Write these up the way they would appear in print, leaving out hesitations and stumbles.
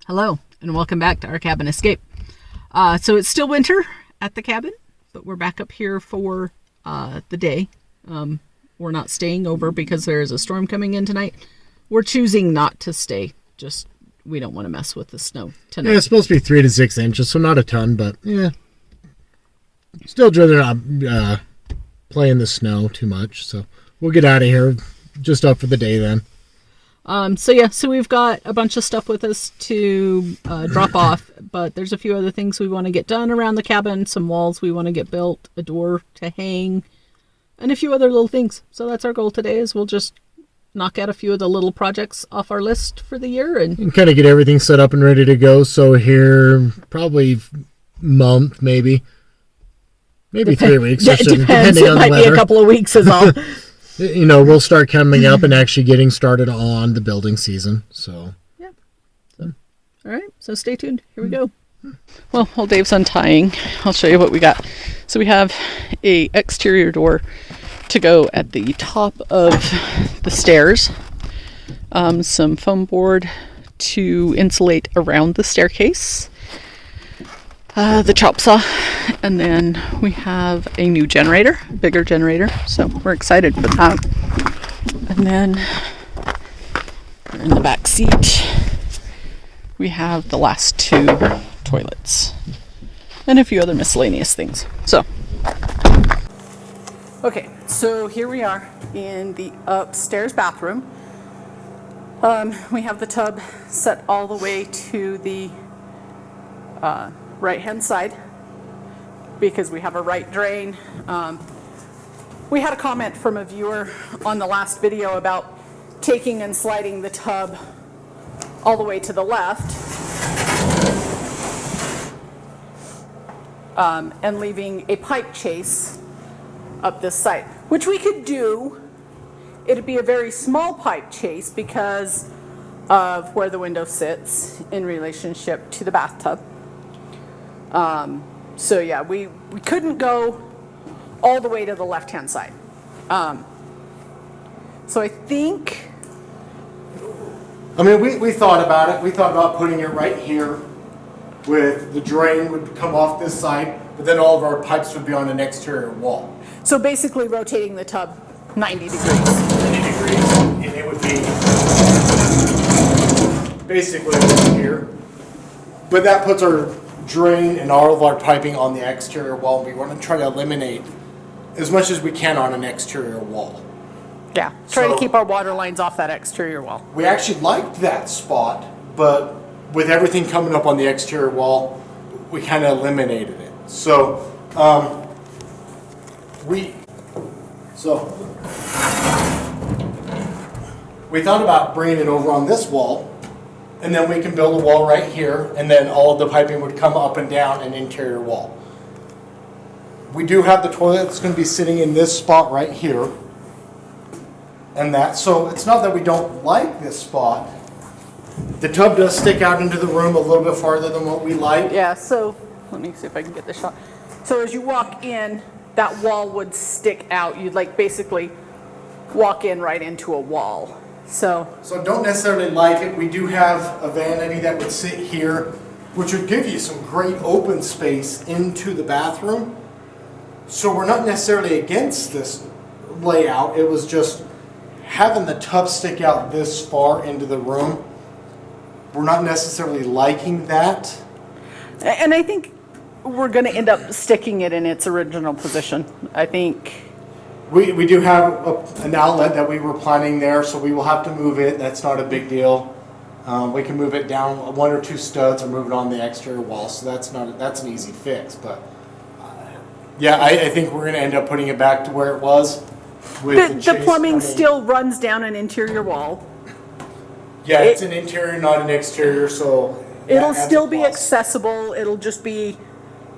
Hello, and welcome back to our cabin escape. So it's still winter at the cabin, but we're back up here for the day. We're not staying over because there is a storm coming in tonight. We're choosing not to stay. Just, we don't want to mess with the snow tonight. Yeah, it's supposed to be 3 to 6 inches, so not a ton, but yeah. Still rather not play in the snow too much, so we'll get out of here just up for the day then. So we've got a bunch of stuff with us to drop off, but there's a few other things we want to get done around the cabin, some walls we want to get built, a door to hang, and a few other little things. So that's our goal today, is we'll just knock out a few of the little projects off our list for the year and kind of get everything set up and ready to go. So here, probably month, maybe 3 weeks. It depends. It might be a couple of weeks is all. We'll start coming up and actually getting started on the building season. So, yeah. All right. So stay tuned. Here we go. Well, while Dave's untying, I'll show you what we got. So we have a exterior door to go at the top of the stairs. Some foam board to insulate around the staircase. The chop saw, and then we have a new generator, bigger generator, so we're excited for that. And then in the back seat we have the last 2 toilets and a few other miscellaneous things. So okay, so here we are in the upstairs bathroom. We have the tub set all the way to the right hand side because we have a right drain. We had a comment from a viewer on the last video about taking and sliding the tub all the way to the left and leaving a pipe chase up this side, which we could do. It'd be a very small pipe chase because of where the window sits in relationship to the bathtub. So yeah, we couldn't go all the way to the left-hand side. So I think... we thought about it. We thought about putting it right here with the drain would come off this side, but then all of our pipes would be on an exterior wall. So basically rotating the tub 90 degrees. 90 degrees, and it would be basically over here. But that puts our drain and all of our piping on the exterior wall. We want to try to eliminate as much as we can on an exterior wall. Yeah, try to keep our water lines off that exterior wall. We actually liked that spot, but with everything coming up on the exterior wall, we kind of eliminated it. So, we thought about bringing it over on this wall, and then we can build a wall right here, and then all of the piping would come up and down an interior wall. We do have the toilet that's going to be sitting in this spot right here. And that, so it's not that we don't like this spot. The tub does stick out into the room a little bit farther than what we like. Yeah, so let me see if I can get this shot. So as you walk in, that wall would stick out. You'd basically walk in right into a wall. So don't necessarily like it. We do have a vanity that would sit here, which would give you some great open space into the bathroom. So we're not necessarily against this layout. It was just having the tub stick out this far into the room. We're not necessarily liking that. And I think we're going to end up sticking it in its original position. I think... We do have an outlet that we were planning there, so we will have to move it. That's not a big deal. We can move it down 1 or 2 studs or move it on the exterior wall, so that's an easy fix. But yeah, I think we're going to end up putting it back to where it was. With the plumbing still runs down an interior wall. Yeah, it's an interior, not an exterior, so it'll still be accessible. It'll just be,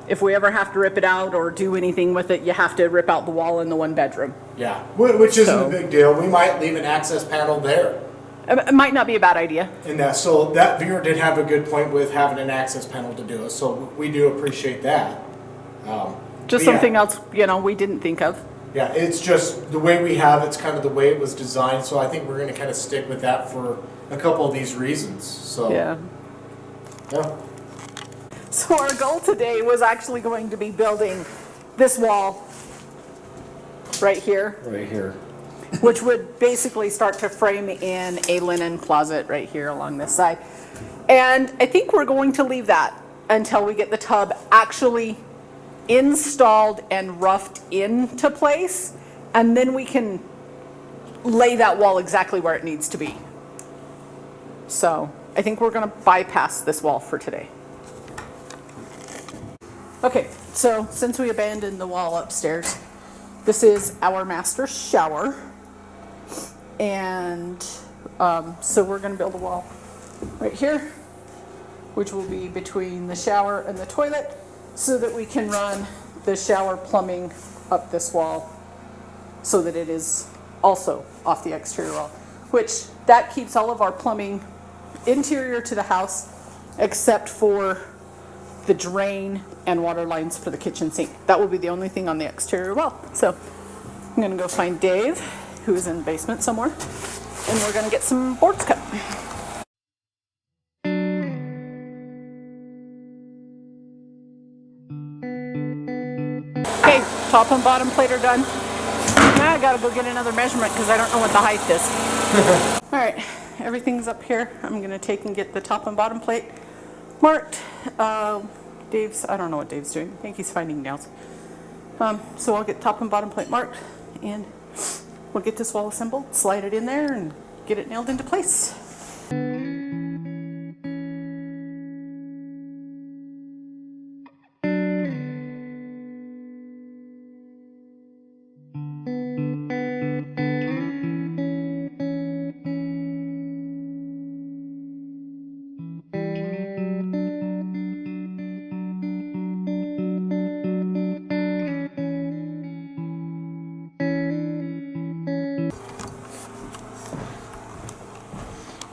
if we ever have to rip it out or do anything with it, you have to rip out the wall in the 1 bedroom. Yeah, which isn't a big deal. We might leave an access panel there. It might not be a bad idea. And so that viewer did have a good point with having an access panel to do it, so we do appreciate that. Just something else, we didn't think of. Yeah, it's just the way we have it's kind of the way it was designed, so I think we're going to kind of stick with that for a couple of these reasons. So yeah. Yeah. So our goal today was actually going to be building this wall right here, Right here. which would basically start to frame in a linen closet right here along this side. And I think we're going to leave that until we get the tub actually installed and roughed into place, and then we can lay that wall exactly where it needs to be. So I think we're going to bypass this wall for today. Okay, so since we abandoned the wall upstairs, this is our master shower. And so we're going to build a wall right here, which will be between the shower and the toilet, so that we can run the shower plumbing up this wall so that it is also off the exterior wall, which that keeps all of our plumbing interior to the house except for the drain and water lines for the kitchen sink. That will be the only thing on the exterior wall. So I'm going to go find Dave, who is in the basement somewhere, and we're going to get some boards cut. Okay, top and bottom plate are done. Now I gotta go get another measurement because I don't know what the height is. All right, everything's up here. I'm gonna take and get the top and bottom plate marked. Dave's, I don't know what Dave's doing. I think he's finding nails. So I'll get top and bottom plate marked, and we'll get this wall assembled, slide it in there, and get it nailed into place.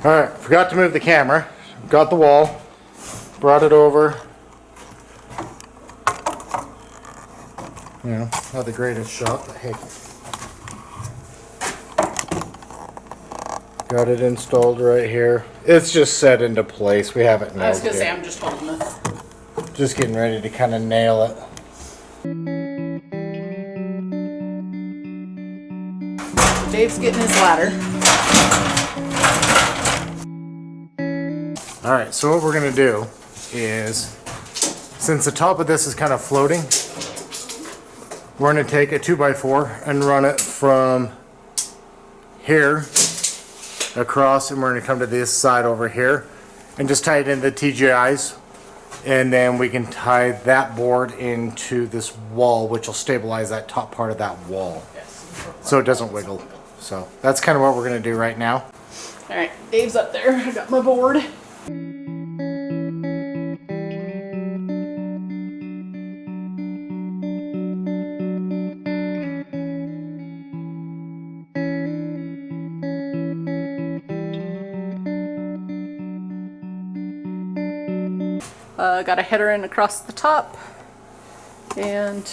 All right, forgot to move the camera. Got the wall, brought it over. You know, not the greatest shot, but hey. Got it installed right here. It's just set into place. We have it nailed. I was gonna say, yet. I'm just holding this. Just getting ready to kind of nail it. Dave's getting his ladder. All right, so what we're gonna do is, since the top of this is kind of floating, we're gonna take a 2x4 and run it from here across, and we're gonna come to this side over here and just tie it into the TGIs, and then we can tie that board into this wall, which will stabilize that top part of that wall so it doesn't wiggle. So that's kind of what we're gonna do right now. All right, Dave's up there. I got my board. Got a header in across the top, and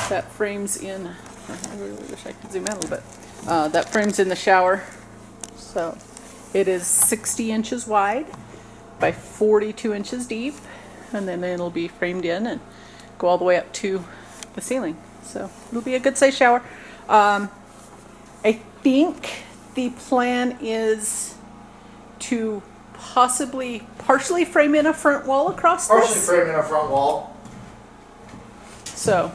that frames in, I really wish I could zoom out a little bit. That frames in the shower. So it is 60 inches wide by 42 inches deep, and then it'll be framed in and go all the way up to the ceiling. So it'll be a good size shower. I think the plan is to possibly partially frame in a front wall across this. framing a front wall. So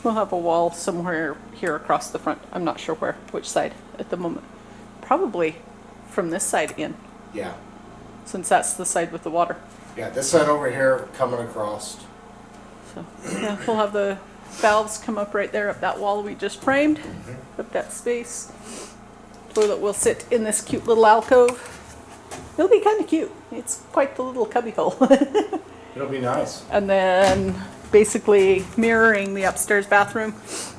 we'll have a wall somewhere here across the front. I'm not sure which side at the moment. Probably from this side in, Yeah. since that's the side with the water. Yeah, this side over here coming across. So yeah, we'll have the valves come up right there up that wall we just framed, up that space. Toilet will sit in this cute little alcove. It'll be kind of cute. It's quite the little cubby hole. It'll be nice. And then basically mirroring the upstairs bathroom,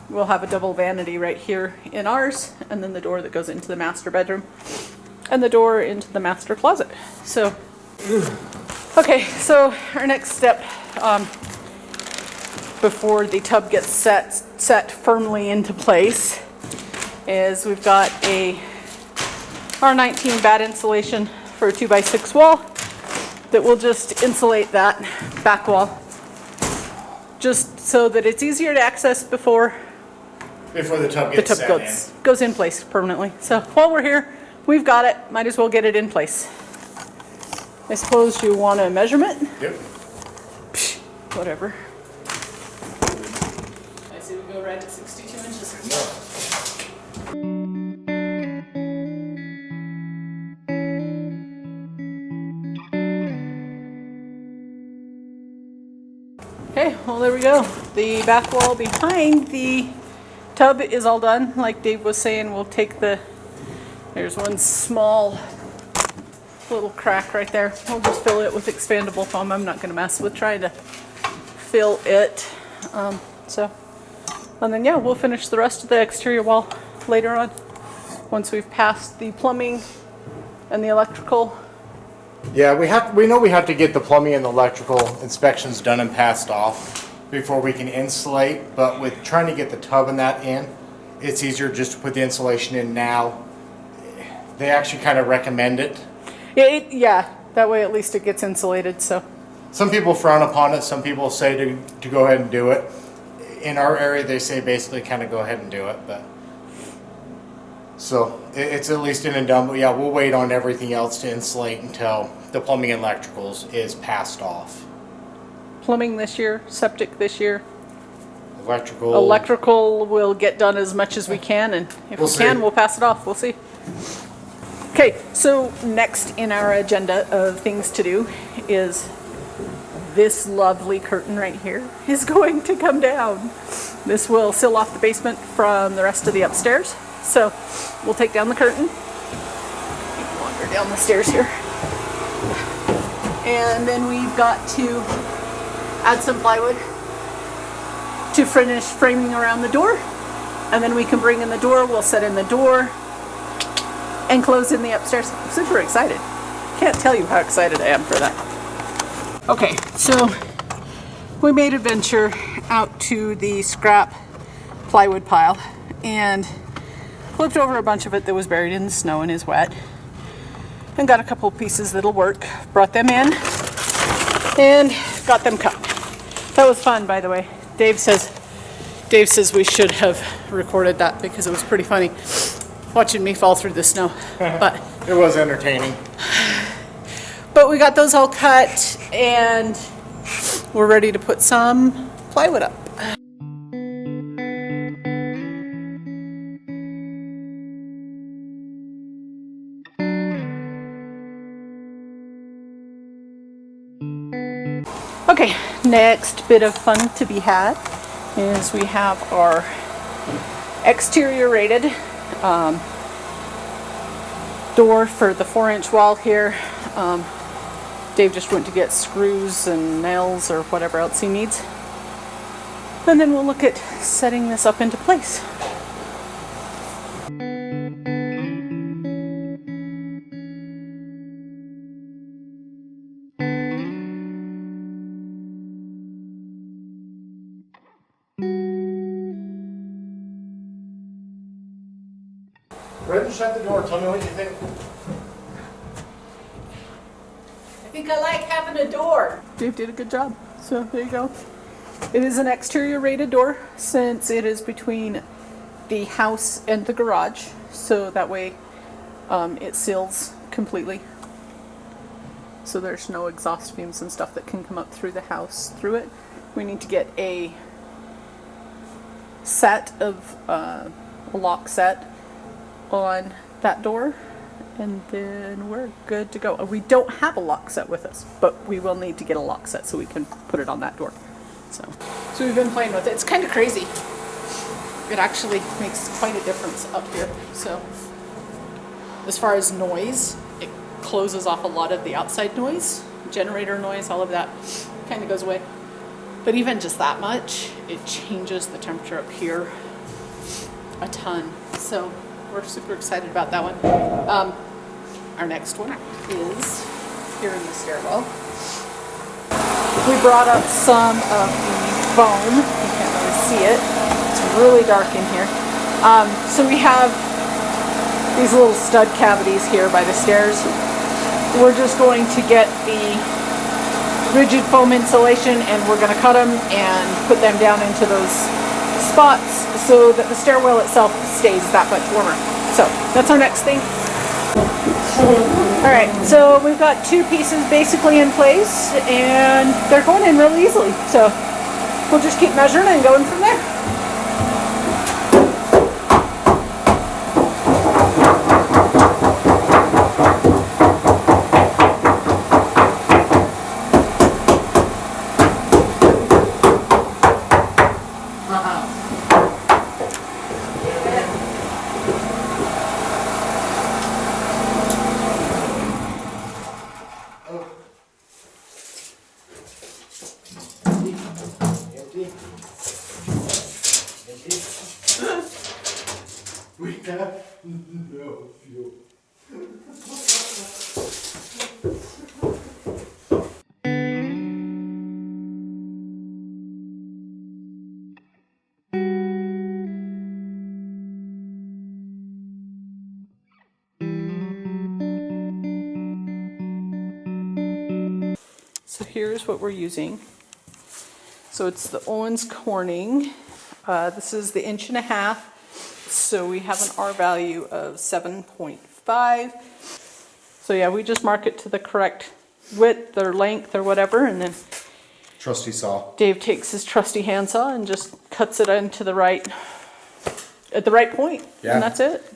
we'll have a double vanity right here in ours, and then the door that goes into the master bedroom, and the door into the master closet. So, okay, so our next step before the tub gets set firmly into place is we've got a R19 bad insulation for a 2x6 wall that will just insulate that back wall, just so that it's easier to access before the tub the gets tub set goes in place permanently. So while we're here, we've got it. Might as well get it in place. I suppose you want a measurement? Yep. Psh, whatever. I say we go right at 62 inches. Okay, well there we go. The back wall behind the tub is all done. Like Dave was saying, we'll take there's one small little crack right there. We'll just fill it with expandable foam. I'm not going to mess with trying to fill it. And then yeah, we'll finish the rest of the exterior wall later on once we've passed the plumbing and the electrical. Yeah, we know we have to get the plumbing and the electrical inspections done and passed off before we can insulate, but with trying to get the tub and that in, it's easier just to put the insulation in now. They actually kind of recommend it. Yeah, that way at least it gets insulated. So some people frown upon it, some people say to go ahead and do it. In our area they say basically kind of go ahead and do it, but so it's at least in and done. But yeah, we'll wait on everything else to insulate until the plumbing and electricals is passed off. Plumbing this year, septic this year. Electrical will get done as much as we can, and if We'll we can, see. we'll pass it off. We'll see. Okay, so next in our agenda of things to do is this lovely curtain right here is going to come down. This will seal off the basement from the rest of the upstairs. So we'll take down the curtain, wander down the stairs here, and then we've got to add some plywood to finish framing around the door, and then we can bring in the door. We'll set in the door and close in the upstairs. I'm super excited. Can't tell you how excited I am for that. Okay, so we made a venture out to the scrap plywood pile and flipped over a bunch of it that was buried in the snow and is wet, and got a couple of pieces that'll work. Brought them in and got them cut. That was fun, by the way. Dave says we should have recorded that because it was pretty funny watching me fall through the snow. But it was entertaining. But we got those all cut and we're ready to put some plywood up. Okay, next bit of fun to be had is we have our exterior rated door for the 4-inch wall here. Dave just went to get screws and nails or whatever else he needs. And then we'll look at setting this up into place. Go ahead and shut the door. Tell me what you think. I think I like having a door. Dave did a good job. So there you go. It is an exterior rated door since it is between the house and the garage. So that way it seals completely. So there's no exhaust fumes and stuff that can come up through the house through it. We need to get a set of a lock set on that door, and then we're good to go. We don't have a lock set with us, but we will need to get a lock set so we can put it on that door. So we've been playing with it. It's kind of crazy. It actually makes quite a difference up here. So as far as noise, it closes off a lot of the outside noise, generator noise, all of that kind of goes away. But even just that much, it changes the temperature up here a ton. So we're super excited about that one. Our next one is here in the stairwell. We brought up some of the foam. You can't really see it. It's really dark in here. So we have these little stud cavities here by the stairs. we're just going to get the rigid foam insulation and we're going to cut them and put them down into those spots so that the stairwell itself stays that much warmer. So that's our next thing. All right, so we've got two pieces basically in place and they're going in real easily. So we'll just keep measuring and going from there. We have no fuel. So here's what we're using. So it's the Owens Corning. This is the 1.5 inch. So we have an R value of 7.5. So yeah, we just mark it to the correct width or length or whatever, and then Trusty saw. Dave takes his trusty handsaw and just cuts it into the right, at the right point, Yeah. and that's it.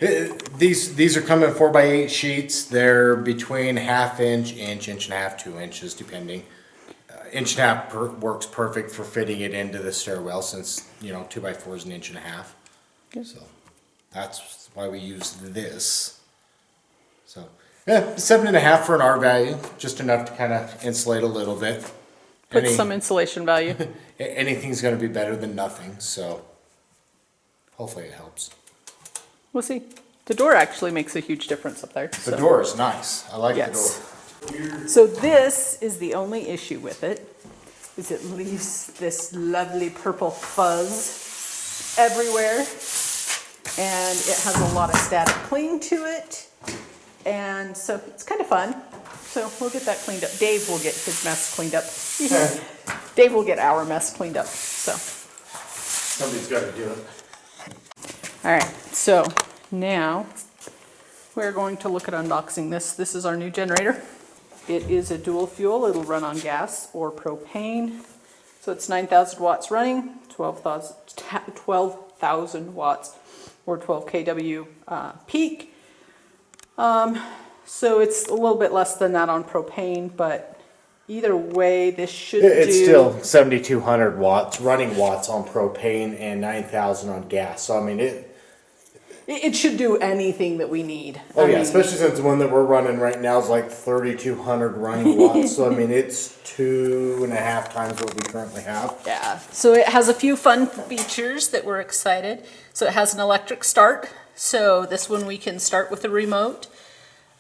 These are coming 4x8 sheets. They're between 1/2 inch, 1.5 inch, 2 inches, depending. 1.5 inch works perfect for fitting it into the stairwell, since 2x4 is 1.5 inches. Good. So that's why we use this. So yeah, 7.5 for an R value, just enough to kind of insulate a little bit. Put some insulation value. Anything's going to be better than nothing, so hopefully it helps. We'll see. The door actually makes a huge difference up there. The door is nice. I like the Yes. door. So this is the only issue with it, is it leaves this lovely purple fuzz everywhere, and it has a lot of static cling to it, and so it's kind of fun. So we'll get that cleaned up. Dave will get his mess cleaned up. Dave will get our mess cleaned up. So Somebody's got to do it. all right, so now we're going to look at unboxing this. This is our new generator. It is a dual fuel. It'll run on gas or propane. So it's 9,000 watts running, 12,000 watts or 12 kW peak. So it's a little bit less than that on propane, but either way, this should It's do. still 7,200 watts, running watts on propane, and 9,000 on gas. So I mean, It should do anything that we need. Oh I yeah, mean, especially since the one that we're running right now is like 3,200 running watts. So I mean, it's 2.5 times what we currently have. Yeah, so it has a few fun features that we're excited. So it has an electric start. So this one we can start with a remote.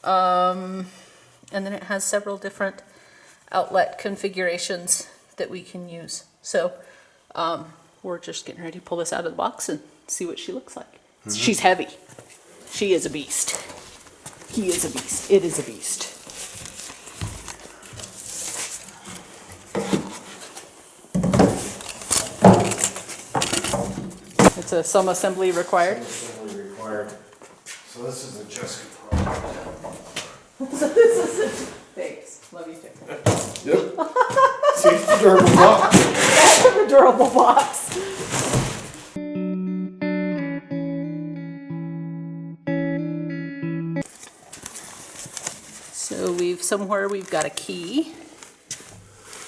And then it has several different outlet configurations that we can use. So we're just getting ready to pull this out of the box and see what she looks like. Mm-hmm. She's heavy. She is a beast. He is a beast. It is a beast. It's a some assembly required. Assembly required. So this is a Jessica project. So this is it. Thanks. Love you too. Yep. See, it's a durable box. That's a durable box. So we've got a key.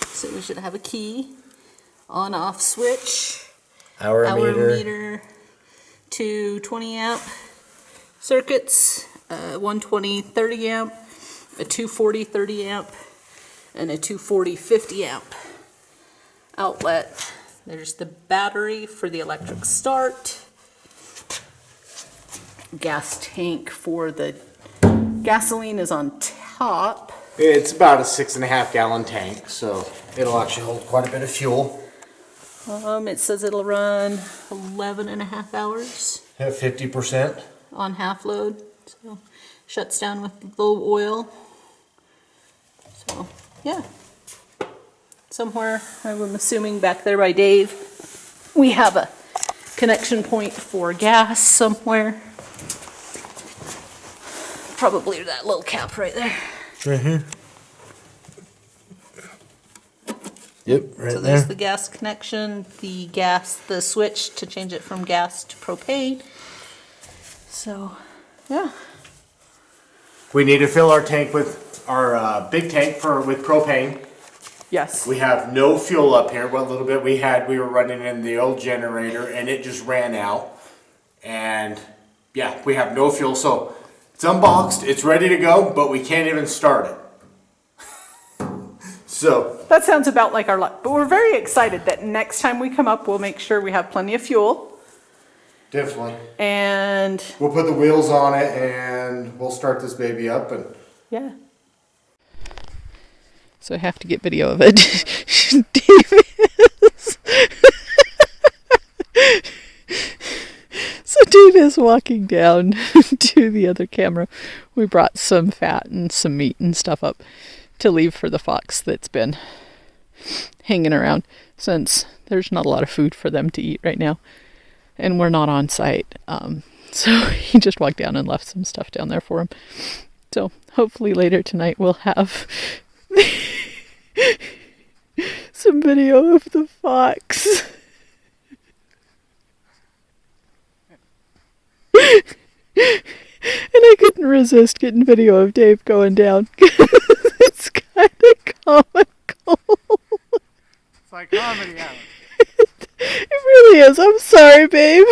So we should have a key, on off switch, Hour meter to 20 amp circuits, 120 30 amp, a 240 30 amp, and a 240 50 amp outlet. There's the battery for the electric start, gas tank for the gasoline is on top. It's about a 6.5 gallon tank, so it'll actually hold quite a bit of fuel. It says it'll run 11.5 hours At 50%. on half load, so shuts down with low oil. yeah. Somewhere, I'm assuming back there by Dave, we have a connection point for gas somewhere. Probably that little cap right there. Right here. Yep, right So there's the gas connection, the switch to change it from gas to propane. So, yeah. We need to fill our tank with our big tank with propane. Yes. We have no fuel up here. What little bit we were running in the old generator, and it just ran out. And yeah, we have no fuel. So it's unboxed, it's ready to go, but we can't even start it. So That sounds about like our luck. But we're very excited that next time we come up, we'll make sure we have plenty of fuel. definitely, And we'll put the wheels on it, and we'll start this baby up. And yeah. So I have to get video of it. Dave is. So Dave is walking down to the other camera. We brought some fat and some meat and stuff up to leave for the fox that's been hanging around, since there's not a lot of food for them to eat right now. And we're not on site. So he just walked down and left some stuff down there for him. So hopefully later tonight we'll have some video of the fox. And I couldn't resist getting video of Dave going down. It's kind of comical. it's like comedy hour. It really is. I'm sorry, babe.